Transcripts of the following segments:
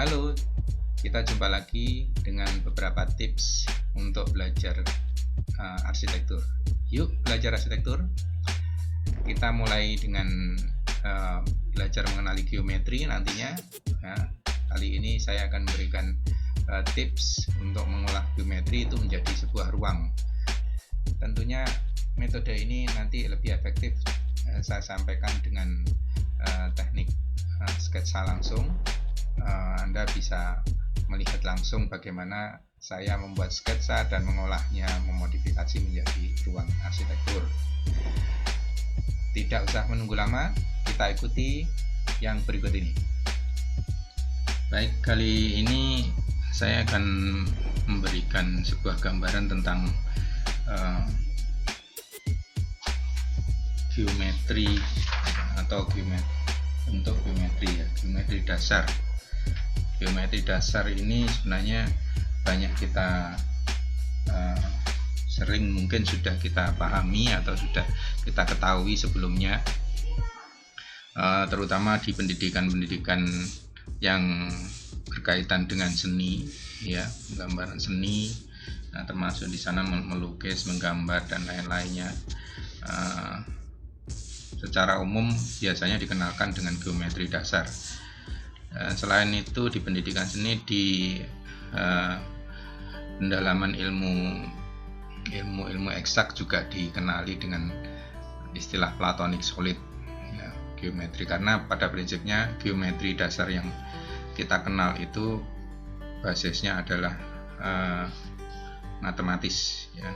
Halo, kita jumpa lagi dengan beberapa tips untuk belajar arsitektur. Yuk belajar arsitektur. Kita mulai dengan belajar mengenali geometri nantinya. Kali ini saya akan memberikan tips untuk mengolah geometri itu menjadi sebuah ruang. Tentunya metode ini nanti lebih efektif saya sampaikan dengan teknik sketsa langsung. Anda bisa melihat langsung bagaimana saya membuat sketsa dan mengolahnya, memodifikasi menjadi ruang arsitektur. Tidak usah menunggu lama, kita ikuti yang berikut ini. Baik, kali ini saya akan memberikan sebuah gambaran tentang geometri atau bentuk geometri ya, geometri dasar. Geometri dasar ini sebenarnya banyak kita sering mungkin sudah kita pahami atau sudah kita ketahui sebelumnya, terutama di pendidikan yang berkaitan dengan seni ya, gambaran seni, termasuk di sana melukis, menggambar dan lain-lainnya. Secara umum biasanya dikenalkan dengan geometri dasar. Selain itu di pendidikan seni, di pendalaman ilmu eksak juga dikenali dengan istilah platonic solid ya, geometri, karena pada prinsipnya geometri dasar yang kita kenal itu basisnya adalah matematis ya.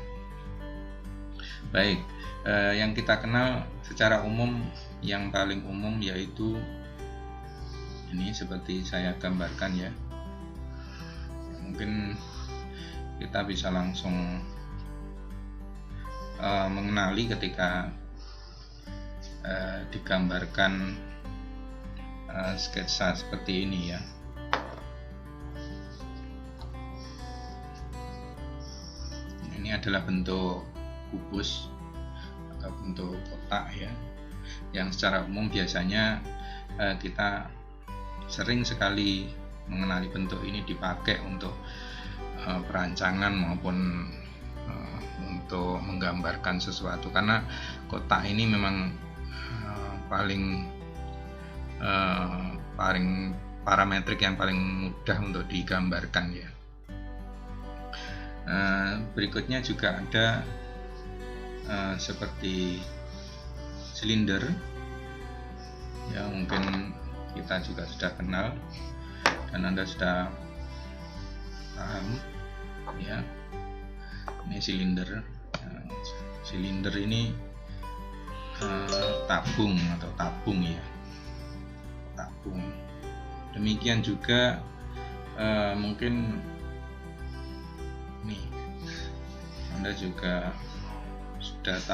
Baik, yang kita kenal secara umum, yang paling umum yaitu ini seperti saya gambarkan ya. Mungkin kita bisa langsung mengenali ketika digambarkan sketsa seperti ini ya. Ini adalah bentuk kubus atau bentuk kotak ya, yang secara umum biasanya kita sering sekali mengenali bentuk ini dipakai untuk perancangan maupun untuk menggambarkan sesuatu, karena kotak ini memang paling parametrik yang paling mudah untuk digambarkan ya. Berikutnya juga ada seperti silinder ya, mungkin kita juga sudah kenal dan Anda sudah paham ya. Ini silinder. Silinder ini tabung atau tabung ya, tabung. Demikian juga mungkin nih Anda juga sudah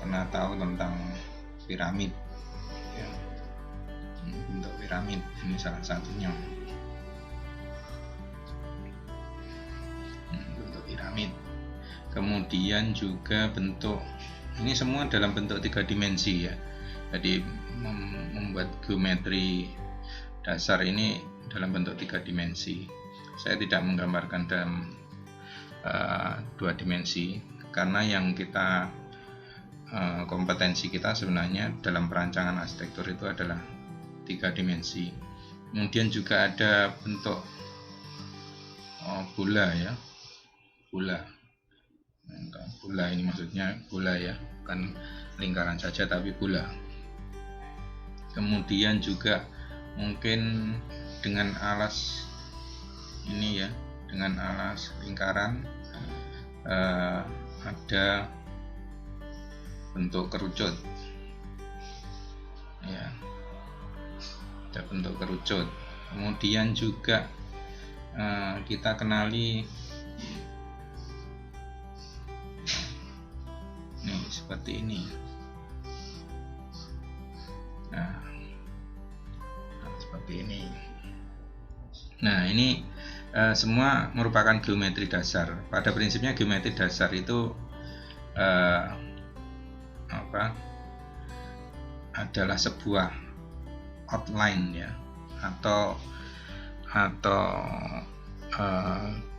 pernah tahu tentang piramid ya. Bentuk piramid ini salah satunya, bentuk piramid. Kemudian juga bentuk ini semua dalam bentuk 3 dimensi ya. Jadi membuat geometri dasar ini dalam bentuk 3 dimensi. Saya tidak menggambarkan dalam 2 dimensi karena yang kita kompetensi kita sebenarnya dalam perancangan arsitektur itu adalah 3 dimensi. Kemudian juga ada bentuk bola ya, bola ini maksudnya bola ya, bukan lingkaran saja tapi bola. Kemudian juga mungkin dengan alas ini ya, dengan alas lingkaran, ada bentuk kerucut ya, ada bentuk kerucut. Kemudian juga kita kenali nih seperti ini. Nah seperti ini. Nah ini semua merupakan geometri dasar. Pada prinsipnya geometri dasar itu adalah sebuah outline ya, atau atau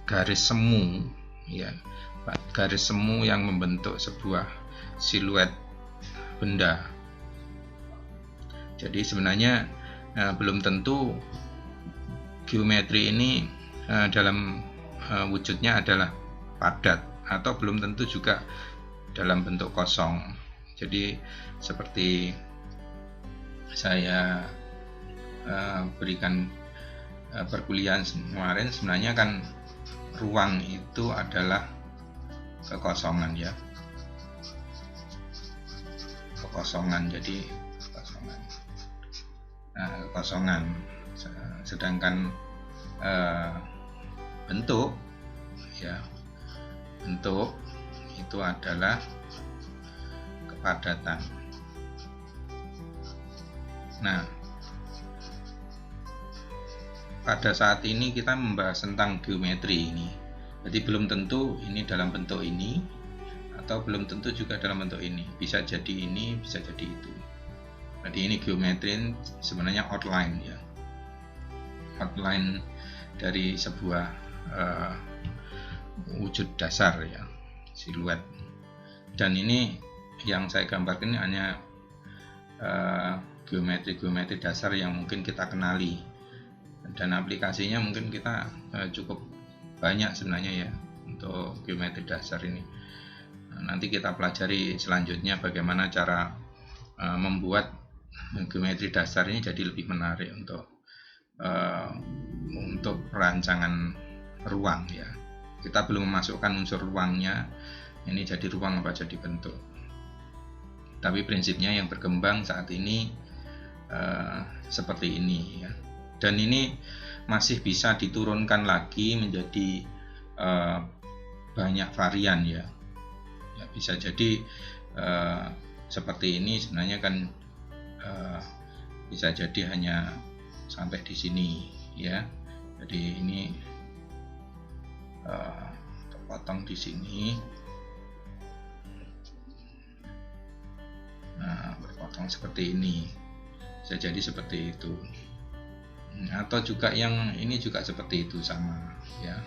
garis semu, ya, garis semu yang membentuk sebuah siluet benda. Jadi sebenarnya belum tentu geometri ini dalam wujudnya adalah padat, atau belum tentu juga dalam bentuk kosong. Jadi seperti saya berikan perkuliahan kemarin, sebenarnya kan ruang itu adalah kekosongan, ya, kekosongan. Jadi kekosongan, sedangkan bentuk, ya, bentuk itu adalah kepadatan. Nah, pada saat ini kita membahas tentang geometri ini. Jadi belum tentu ini dalam bentuk ini, atau belum tentu juga dalam bentuk ini. Bisa jadi ini, bisa jadi itu. Jadi ini geometri sebenarnya outline, ya, outline dari sebuah wujud dasar, ya, siluet. Dan ini yang saya gambarkan ini hanya geometri dasar yang mungkin kita kenali, dan aplikasinya mungkin kita cukup banyak sebenarnya, ya, untuk geometri dasar ini. Nanti kita pelajari selanjutnya bagaimana cara membuat geometri dasar ini jadi lebih menarik untuk perancangan ruang, ya. Kita belum memasukkan unsur ruangnya, ini jadi ruang apa jadi bentuk. Tapi prinsipnya yang berkembang saat ini seperti ini, ya. Dan ini masih bisa diturunkan lagi menjadi banyak varian, ya. Ya, bisa jadi seperti ini sebenarnya kan bisa jadi hanya sampai di sini, ya. Jadi ini terpotong di sini, nah, berpotong seperti ini, bisa jadi seperti itu. Atau juga yang ini juga seperti itu, sama, ya,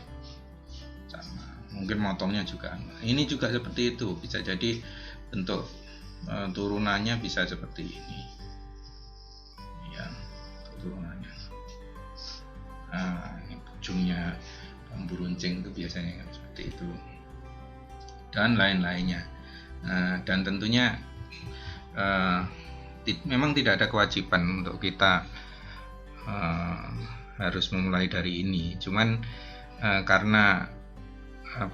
sama. Mungkin motongnya juga ini juga seperti itu, bisa jadi bentuk turunannya bisa seperti ini, ya, turunannya. Nah, ini ujungnya bambu runcing itu biasanya kan seperti itu, dan lain-lainnya. Dan tentunya memang tidak ada kewajiban untuk kita harus memulai dari ini. Cuman karena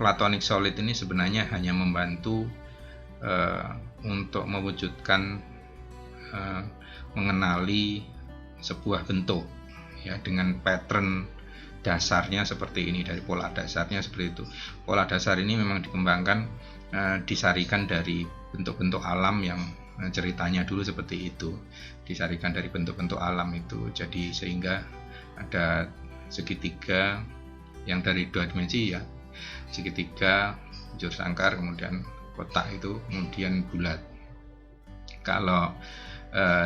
Platonic Solid ini sebenarnya hanya membantu untuk mewujudkan, mengenali sebuah bentuk, ya, dengan pattern dasarnya seperti ini, dari pola dasarnya seperti itu. Pola dasar ini memang dikembangkan, disarikan dari bentuk-bentuk alam yang ceritanya dulu seperti itu, disarikan dari bentuk-bentuk alam itu. Jadi sehingga ada segitiga yang dari 2 dimensi, ya, segitiga, bujur sangkar, kemudian kotak itu, kemudian bulat. Kalau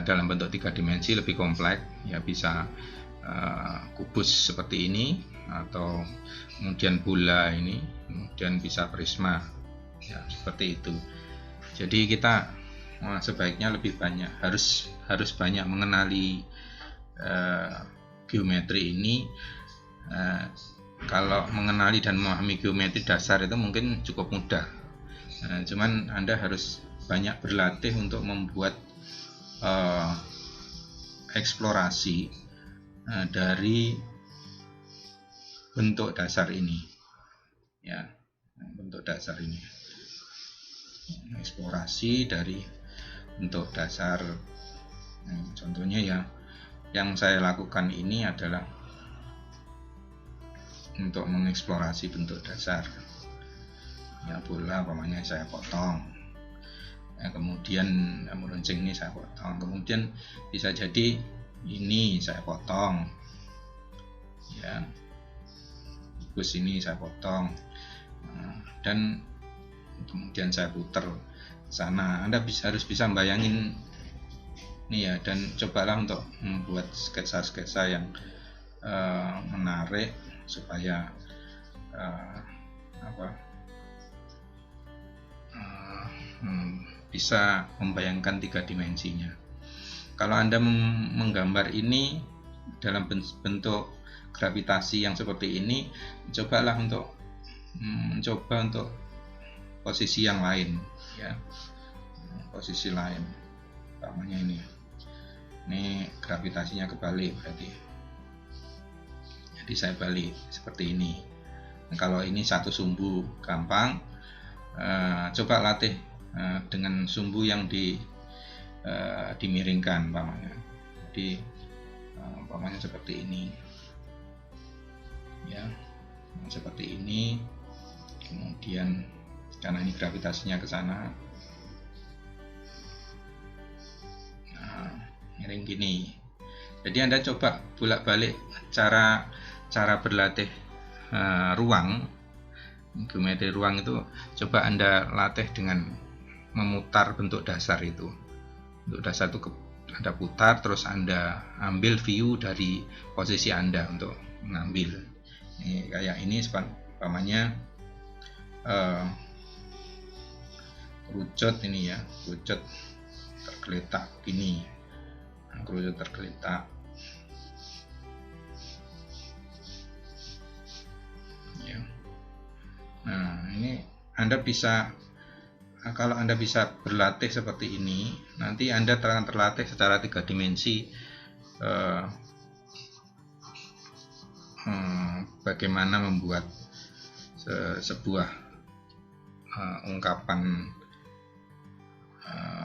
dalam bentuk 3 dimensi lebih kompleks, ya, bisa kubus seperti ini, atau kemudian bola ini, kemudian bisa prisma, ya, seperti itu. Jadi kita sebaiknya lebih banyak, harus banyak mengenali geometri ini. Kalau mengenali dan memahami geometri dasar itu mungkin cukup mudah, cuman Anda harus banyak berlatih untuk membuat eksplorasi dari bentuk dasar ini, ya, bentuk dasar ini, eksplorasi dari bentuk dasar. Contohnya, ya, yang saya lakukan ini adalah untuk mengeksplorasi bentuk dasar, ya, bola umpamanya saya potong, ya, kemudian meruncing ini saya potong, kemudian bisa jadi ini saya potong, ya, kubus ini saya potong, dan kemudian saya putar sana. Anda harus bisa bayangin nih, ya, dan cobalah untuk membuat sketsa-sketsa yang menarik supaya bisa membayangkan 3 dimensinya. Kalau Anda menggambar ini dalam bentuk gravitasi yang seperti ini, cobalah untuk mencoba untuk posisi yang lain, ya, posisi lain. Umpamanya ini gravitasinya kebalik berarti. Jadi saya balik seperti ini. Nah, kalau ini satu sumbu gampang, coba latih dengan sumbu yang dimiringkan, umpamanya. Jadi umpamanya seperti ini, ya, seperti ini. Kemudian karena ini gravitasinya ke sana, nah, miring gini. Jadi Anda coba bolak-balik cara berlatih ruang, geometri ruang itu coba Anda latih dengan memutar bentuk dasar itu. Bentuk dasar itu Anda putar, terus Anda ambil view dari posisi Anda untuk mengambil. Ini kayak ini umpamanya kerucut ini, ya, kerucut tergeletak gini, kerucut tergeletak, ya. Nah, ini Anda bisa, kalau Anda bisa berlatih seperti ini, nanti Anda akan terlatih secara 3 dimensi bagaimana membuat sebuah ungkapan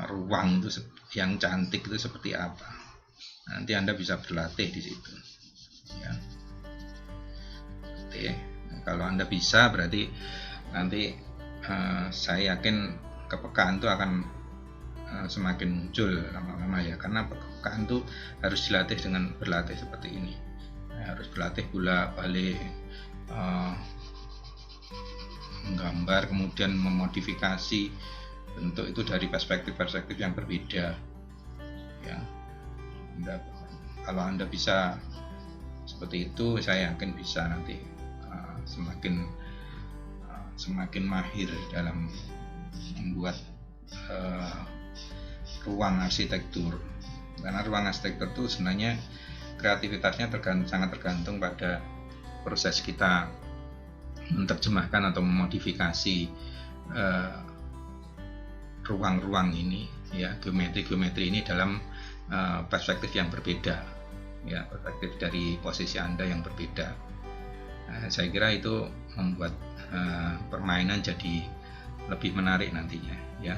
ruang itu yang cantik itu seperti apa. Nanti Anda bisa berlatih di situ, ya. Oke. Nah, kalau Anda bisa, berarti nanti saya yakin kepekaan itu akan semakin muncul lama-lama, ya, karena kepekaan itu harus dilatih dengan berlatih seperti ini. Harus berlatih bolak-balik menggambar, kemudian memodifikasi bentuk itu dari perspektif-perspektif yang berbeda, ya. Kalau Anda bisa seperti itu, saya yakin bisa nanti semakin mahir dalam membuat ruang arsitektur. Karena ruang arsitektur itu sebenarnya kreativitasnya sangat tergantung pada proses kita menerjemahkan atau memodifikasi ruang-ruang ini, ya, geometri ini dalam perspektif yang berbeda, ya, perspektif dari posisi Anda yang berbeda. Saya kira itu membuat permainan jadi lebih menarik nantinya, ya.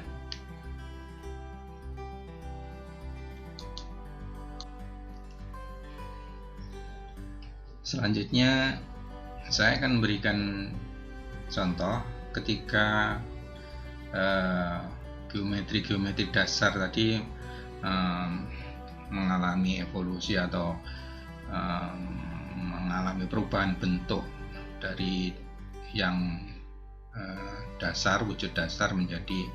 Selanjutnya saya akan memberikan contoh ketika geometri dasar tadi mengalami evolusi atau mengalami perubahan bentuk dari yang wujud dasar menjadi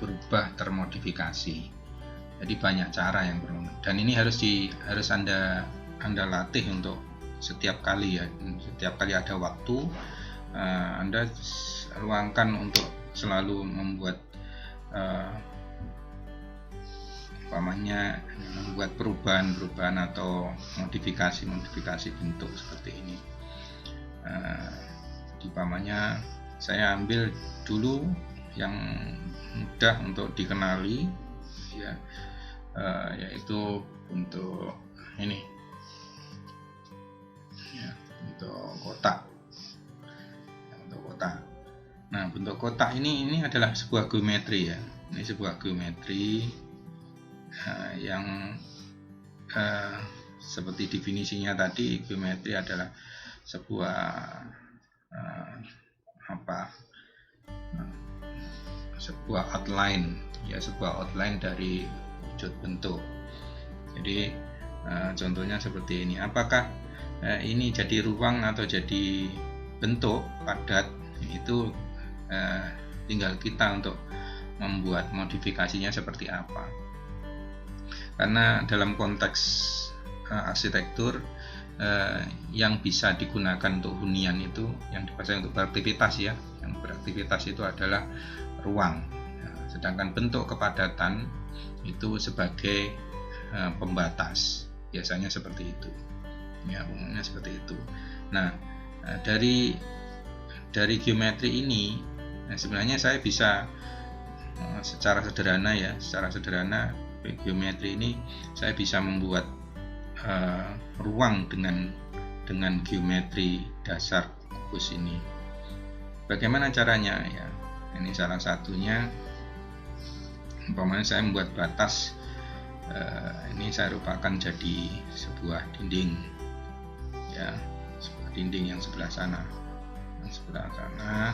berubah, termodifikasi. Jadi banyak cara yang perlu, dan ini harus Anda latih untuk setiap kali, ya. Setiap kali ada waktu, Anda luangkan untuk selalu membuat membuat perubahan atau modifikasi bentuk seperti ini. Umpamanya saya ambil dulu yang mudah untuk dikenali, ya, yaitu untuk ini, ya, untuk kotak. Nah, bentuk kotak ini adalah sebuah geometri, ya. Ini sebuah geometri yang seperti definisinya tadi, geometri adalah sebuah sebuah outline, ya, sebuah outline dari wujud bentuk. Jadi contohnya seperti ini. Apakah ini jadi ruang atau jadi bentuk padat, itu tinggal kita untuk membuat modifikasinya seperti apa. Karena dalam konteks arsitektur yang bisa digunakan untuk hunian itu, yang dipakai untuk beraktivitas ya. Yang beraktivitas itu adalah ruang. Sedangkan bentuk kepadatan itu sebagai pembatas, biasanya seperti itu. Ya, umumnya seperti itu. Nah, dari geometri ini, sebenarnya saya bisa secara sederhana geometri ini saya bisa membuat ruang dengan geometri dasar kubus ini. Bagaimana caranya ya? Ini salah satunya, umpamanya saya membuat batas, ini saya rupakan jadi sebuah dinding ya, sebuah dinding yang sebelah sana. Sebelah sana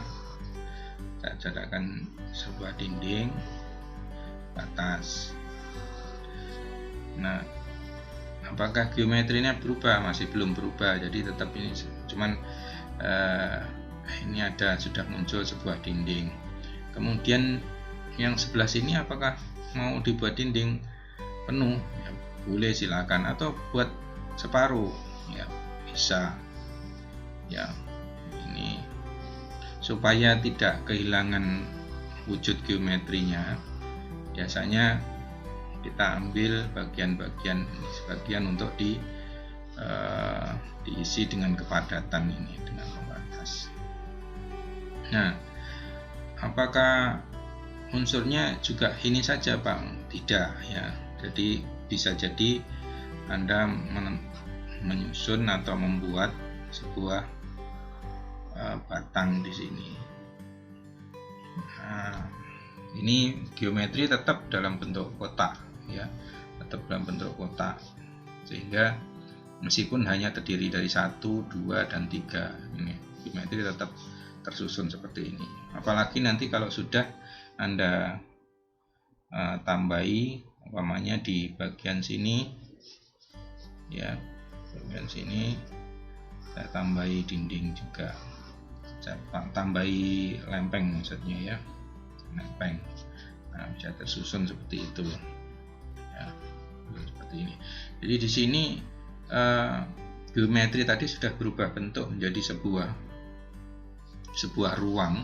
saya jadikan sebuah dinding batas. Nah, apakah geometrinya berubah? Masih belum berubah, jadi tetap ini cuman ini sudah muncul sebuah dinding. Kemudian yang sebelah sini apakah mau dibuat dinding penuh? Ya, boleh, silakan, atau buat separuh ya bisa ya. Ini supaya tidak kehilangan wujud geometrinya, biasanya kita ambil bagian-bagian sebagian untuk diisi dengan kepadatan ini, dengan pembatas. Nah, apakah unsurnya juga ini saja, Bang? Tidak ya. Jadi bisa jadi Anda menyusun atau membuat sebuah batang di sini. Nah, ini geometri tetap dalam bentuk kotak ya, tetap dalam bentuk kotak, sehingga meskipun hanya terdiri dari 1, 2, dan 3, ini geometri tetap tersusun seperti ini. Apalagi nanti kalau sudah Anda tambahi, umpamanya di bagian sini ya, bagian sini saya tambahi dinding juga, saya tambahi lempeng maksudnya ya, lempeng. Nah, bisa tersusun seperti itu ya, seperti ini. Jadi di sini geometri tadi sudah berubah bentuk menjadi sebuah ruang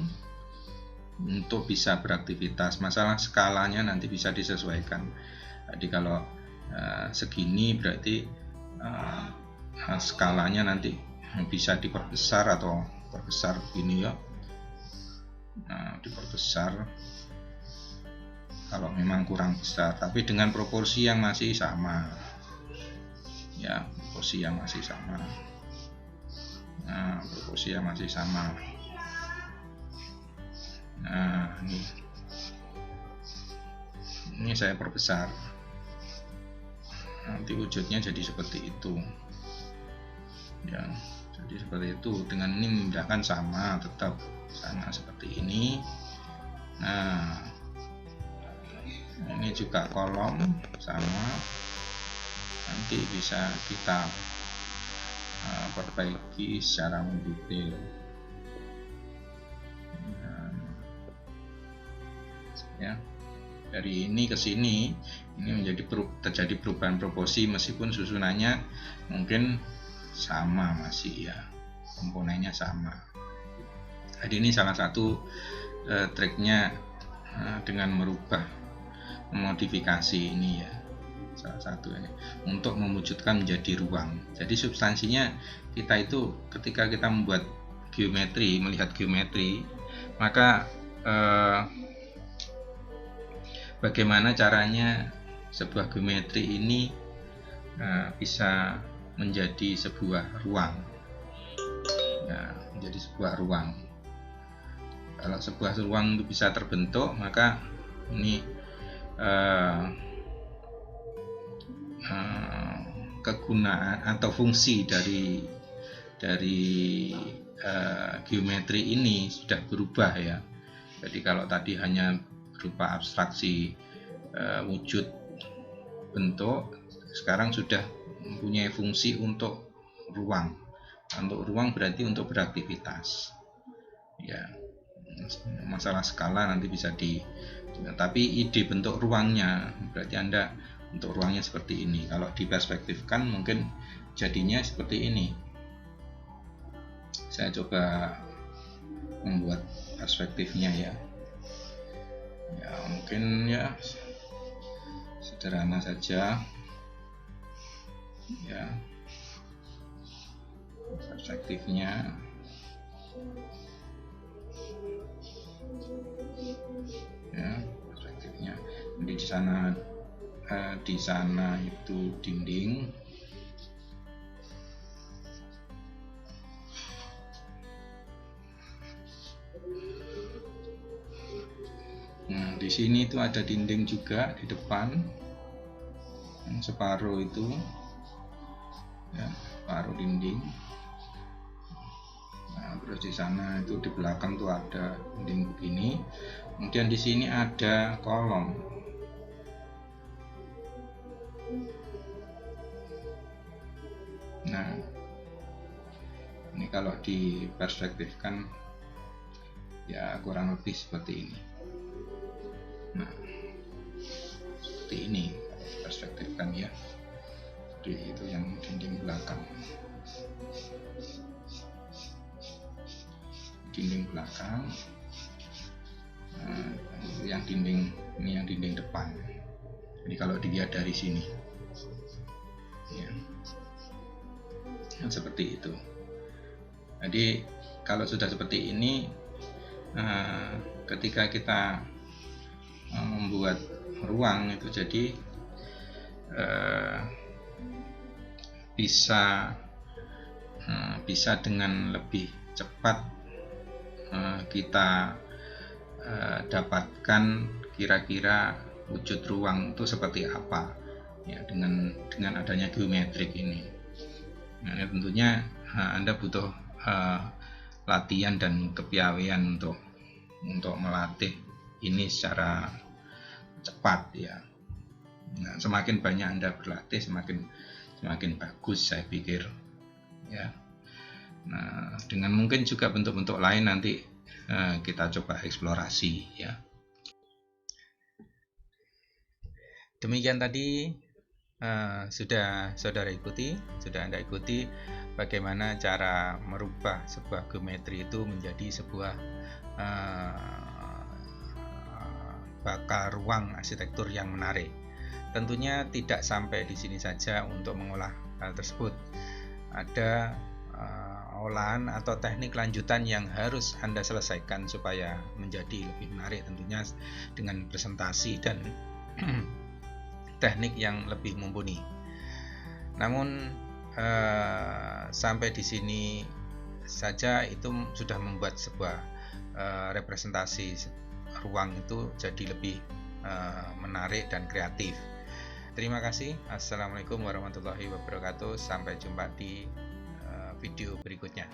untuk bisa beraktivitas. Masalah skalanya nanti bisa disesuaikan. Jadi kalau segini berarti skalanya nanti bisa diperbesar atau perbesar begini ya. Nah, diperbesar kalau memang kurang besar, tapi dengan proporsi yang masih sama ya, proporsi yang masih sama. Nah, proporsi yang masih sama. Nah, ini saya perbesar, nanti wujudnya jadi seperti itu ya. Jadi seperti itu, dengan ini memudahkan sama, tetap sama seperti ini. Nah, ini juga kolom sama, nanti bisa kita perbaiki secara mendetail. Ya, dari ini ke sini ini terjadi perubahan proporsi meskipun susunannya mungkin sama, masih ya, komponennya sama. Jadi ini salah satu triknya dengan memodifikasi ini ya, salah satu ini untuk mewujudkan menjadi ruang. Jadi substansinya kita itu ketika kita membuat geometri, melihat geometri, maka bagaimana caranya sebuah geometri ini bisa menjadi sebuah ruang ya, menjadi sebuah ruang. Kalau sebuah ruang itu bisa terbentuk, maka ini kegunaan atau fungsi dari geometri ini sudah berubah ya. Jadi kalau tadi hanya berupa abstraksi wujud bentuk, sekarang sudah mempunyai fungsi untuk ruang. Untuk ruang berarti untuk beraktivitas ya. Masalah skala nanti bisa tapi ide bentuk ruangnya berarti Anda untuk ruangnya seperti ini. Kalau diperspektifkan mungkin jadinya seperti ini. Saya coba membuat perspektifnya ya. Ya mungkin ya sederhana saja ya perspektifnya. Ya perspektifnya. Jadi di sana itu dinding. Nah, di sini itu ada dinding juga di depan, yang separuh itu, ya, separuh dinding. Nah, terus di sana itu di belakang tuh ada dinding begini. Kemudian di sini ada kolom. Nah, ini kalau diperspektifkan ya kurang lebih seperti ini. Nah, seperti ini perspektifkan ya. Jadi itu yang dinding belakang. Dinding belakang. Nah, yang dinding ini yang dinding depan. Jadi kalau dilihat dari sini, ya, seperti itu. Jadi kalau sudah seperti ini, ketika kita membuat ruang itu jadi bisa dengan lebih cepat kita dapatkan kira-kira wujud ruang itu seperti apa ya dengan adanya geometrik ini. Nah, tentunya Anda butuh latihan dan kepiawaian untuk melatih ini secara cepat ya. Nah, semakin banyak Anda berlatih semakin bagus saya pikir ya. Nah, dengan mungkin juga bentuk-bentuk lain nanti kita coba eksplorasi ya. Demikian tadi sudah Anda ikuti bagaimana cara merubah sebuah geometri itu menjadi sebuah bakal ruang arsitektur yang menarik. Tentunya tidak sampai di sini saja untuk mengolah hal tersebut. Ada olahan atau teknik lanjutan yang harus Anda selesaikan supaya menjadi lebih menarik, tentunya dengan presentasi dan teknik yang lebih mumpuni. Namun sampai di sini saja itu sudah membuat sebuah representasi ruang itu jadi lebih menarik dan kreatif. Terima kasih. Assalamualaikum warahmatullahi wabarakatuh. Sampai jumpa di video berikutnya.